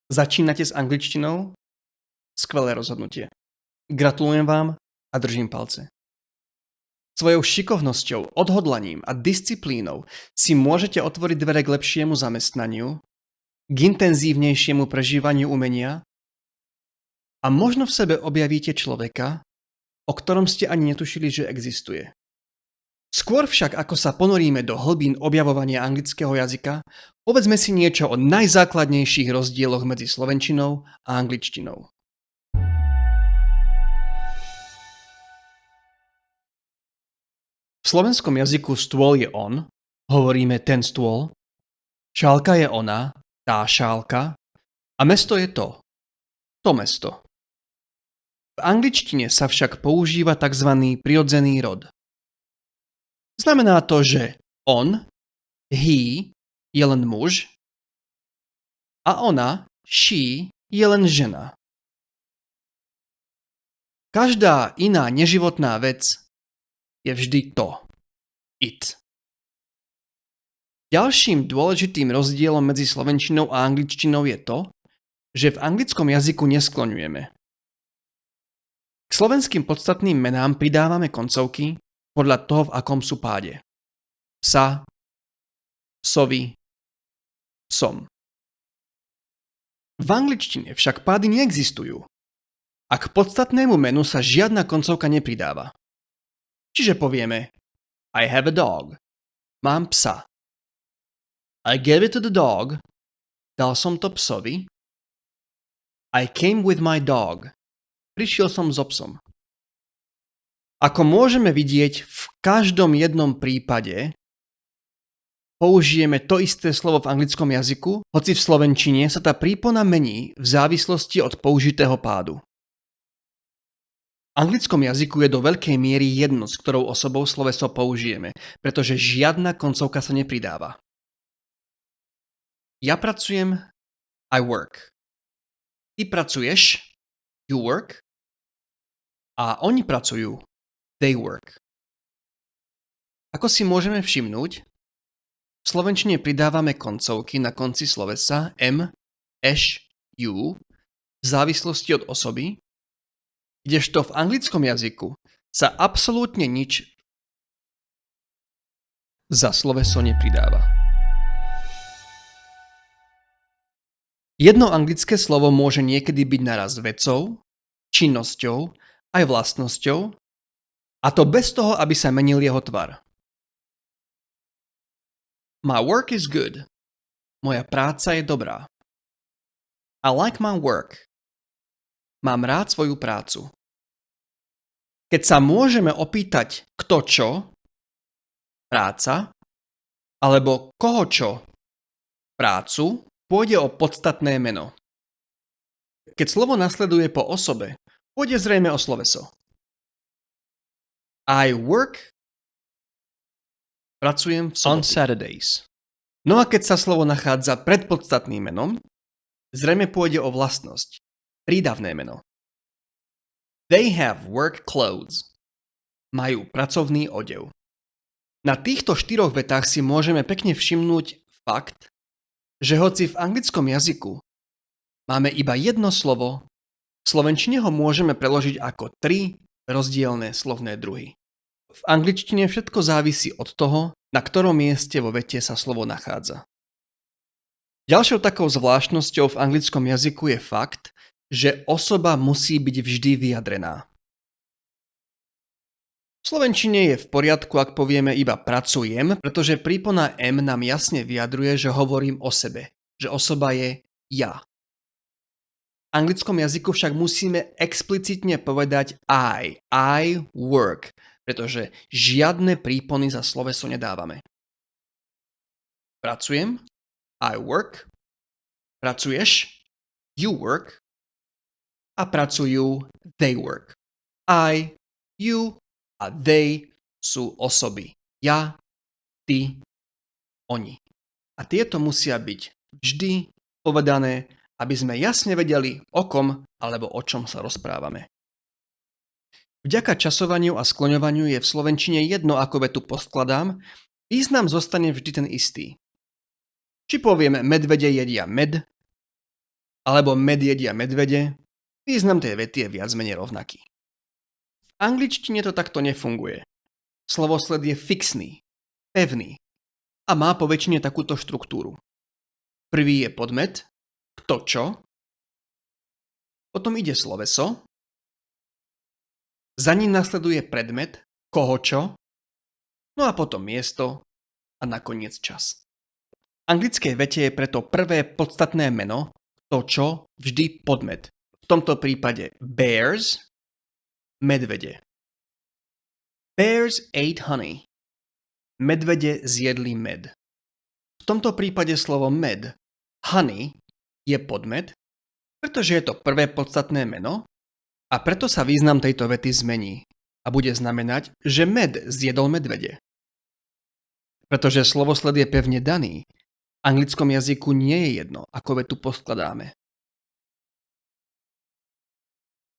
Začínate s angličtinou? Skvelé rozhodnutie. Gratulujem vám a držím palce. Svojou šikovnosťou, odhodlaním a disciplínou si môžete otvoriť dvere k lepšiemu zamestnaniu, k intenzívnejšiemu prežívaniu umenia a možno v sebe objavíte človeka, o ktorom ste ani netušili, že existuje. Skôr však, ako sa ponoríme do hlbín objavovania anglického jazyka, povedzme si niečo o najzákladnejších rozdieloch medzi slovenčinou a angličtinou. V slovenskom jazyku stôl je on, hovoríme ten stôl, šálka je ona, tá šálka a mesto je to mesto. V angličtine sa však používa tzv. Prirodzený rod. Znamená to, že on, he, je len muž a ona, she, je len žena. Každá iná neživotná vec je vždy to, it. Ďalším dôležitým rozdielom medzi slovenčinou a angličtinou je to, že v anglickom jazyku neskloňujeme. K slovenským podstatným menám pridávame koncovky podľa toho, v akom sú páde. Psa, psovi, psom. V angličtine však pády neexistujú a k podstatnému menu sa žiadna koncovka nepridáva. Čiže povieme I have a dog. Mám psa. I gave it to the dog. Dal som to psovi. I came with my dog. Prišiel som so psom. Ako môžeme vidieť, v každom jednom prípade použijeme to isté slovo v anglickom jazyku, hoci v slovenčine sa tá prípona mení v závislosti od použitého pádu. V anglickom jazyku je do veľkej miery jedno, s ktorou osobou sloveso použijeme, pretože žiadna koncovka sa nepridáva. Ja pracujem, I work. Ty pracuješ, you work. A oni pracujú, they work. Ako si môžeme všimnúť, v slovenčine pridávame koncovky na konci slovesa m, eš, you v závislosti od osoby, kdežto v anglickom jazyku sa absolútne nič za sloveso nepridáva. Jedno anglické slovo môže niekedy byť naraz vecou, činnosťou aj vlastnosťou, a to bez toho, aby sa menil jeho tvar. My work is good. Moja práca je dobrá. I like my work. Mám rád svoju prácu. Keď sa môžeme opýtať kto čo, práca, alebo koho čo, prácu, pôjde o podstatné meno. Keď slovo nasleduje po osobe, pôjde zrejme o sloveso. I work, pracujem v soboty. On Saturdays. No a keď sa slovo nachádza pred podstatným menom, zrejme pôjde o vlastnosť, prídavné meno. They have work clothes. Majú pracovný odev. Na týchto štyroch vetách si môžeme pekne všimnúť fakt, že hoci v anglickom jazyku máme iba jedno slovo, v slovenčine ho môžeme preložiť ako 3 rozdielne slovné druhy. V angličtine všetko závisí od toho, na ktorom mieste vo vete sa slovo nachádza. Ďalšou takou zvláštnosťou v anglickom jazyku je fakt, že osoba musí byť vždy vyjadrená. V slovenčine je v poriadku, ak povieme iba pracujem, pretože prípona M nám jasne vyjadruje, že hovorím o sebe, že osoba je ja. V anglickom jazyku však musíme explicitne povedať I work, pretože žiadne prípony za sloveso nedávame. Pracujem, I work, pracuješ, you work, a pracujú, they work. I, you a they sú osoby. Ja, ty, oni. A tieto musia byť vždy povedané, aby sme jasne vedeli, o kom alebo o čom sa rozprávame. Vďaka časovaniu a skloňovaniu je v slovenčine jedno, ako vetu poskladám, význam zostane vždy ten istý. Či povieme medvede jedia med, alebo med jedia medvede, význam tej vety je viac menej rovnaký. V angličtine to takto nefunguje. Slovosled je fixný, pevný a má poväčšine takúto štruktúru. Prvý je podmet, kto čo, potom ide sloveso, za ním nasleduje predmet, koho čo, no a potom miesto a nakoniec čas. V anglickej vete je preto prvé podstatné meno, to čo, vždy podmet. V tomto prípade bears, medvede. Bears ate honey. Medvede zjedli med. V tomto prípade slovo med, honey, je podmet, pretože je to prvé podstatné meno a preto sa význam tejto vety zmení a bude znamenať, že med zjedol medvede. Pretože slovosled je pevne daný, v anglickom jazyku nie je jedno, ako vetu poskladáme.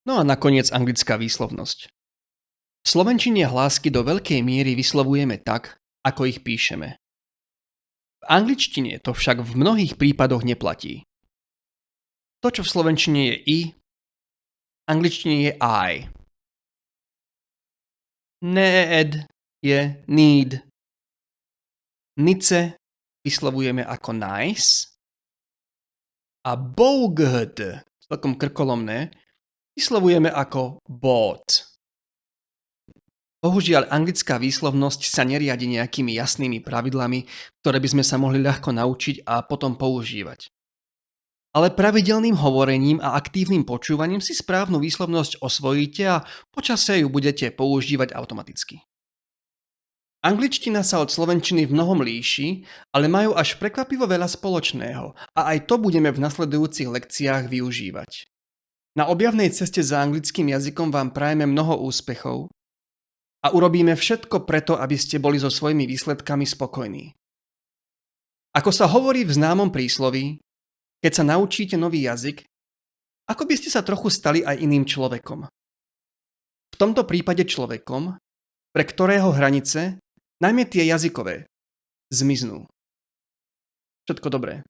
No a nakoniec anglická výslovnosť. V slovenčine hlásky do veľkej miery vyslovujeme tak, ako ich píšeme. V angličtine to však v mnohých prípadoch neplatí. To, čo v slovenčine je i, v angličtine je I. Need je need. Nice vyslovujeme ako nice a bought, celkom krkolomné, vyslovujeme ako bought. Bohužiaľ, anglická výslovnosť sa neriadi nejakými jasnými pravidlami, ktoré by sme sa mohli ľahko naučiť a potom používať. Ale pravidelným hovorením a aktívnym počúvaním si správnu výslovnosť osvojíte a počase ju budete používať automaticky. Angličtina sa od slovenčiny v mnohom líši, ale majú až prekvapivo veľa spoločného a aj to budeme v nasledujúcich lekciách využívať. Na objavnej ceste za anglickým jazykom vám prajeme mnoho úspechov a urobíme všetko preto, aby ste boli so svojimi výsledkami spokojní. Ako sa hovorí v známom prísloví, keď sa naučíte nový jazyk, ako by ste sa trochu stali aj iným človekom. V tomto prípade človekom, pre ktorého hranice, najmä tie jazykové, zmiznú. Všetko dobré.